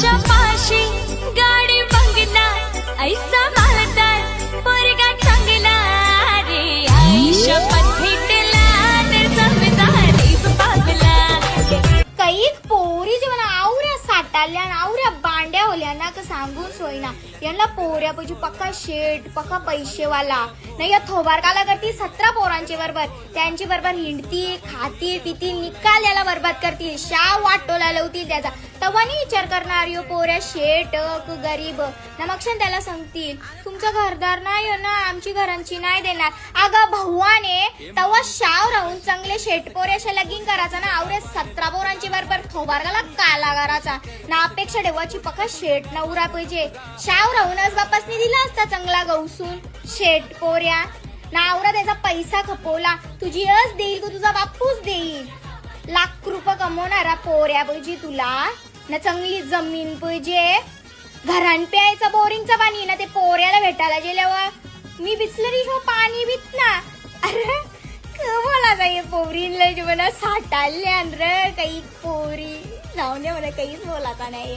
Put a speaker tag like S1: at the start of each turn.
S1: पोराच्या पाशी गाडी बंगला ऐसा मालदार पोरगा चांगला रे आयुष्यात भेटला तर समजारी बाबला
S2: कैक पोरी जेवण आवऱ्या साठाल्या आवऱ्या बांड्या होल्या ना का सांगून सोयना यांना पोऱ्या पाहिजे पक्का शेट पक्का पैसेवाला नाही या थोबारकाला करती 17 पोरांचे बरोबर त्यांची बरोबर हिंडती खाती पिती निकाल याला बरबाद करतील शाव वाटोला लावतील त्याचा तेव्हा नाही विचार करणार यो पोऱ्या शेट गरीब ना मग त्याला सांगतील तुमचं घरदार नाही ना आमची घरांची नाही देणार अगं भावाने तेव्हा शाव राहून चांगले शेट पोऱ्याशा लगीन करायचा ना आवरे 17 पोरांची बरोबर थोबारकाला काला करायचा ना अपेक्षा ठेवायची पक्का शेट नवरा पाहिजे शाव राहूनच बापासनी दिला असता चांगला गौसून शेट पोऱ्या नावरा त्याचा पैसा खपवला तुझी अस देईल की तुझा बापूच देईल लाख रुपये कमवणारा पोऱ्या पाहिजे तुला ना चांगली जमीन पाहिजे घरान प्यायचं बोरिंगचं पाणी ना ते पोऱ्याला भेटायला गेल्यावर मी बिसलरी पाणी बित ना अरे मला काही पोरींला जीवना साठाल्या रे काही पोरी नाव मला काहीच बोलाता नाही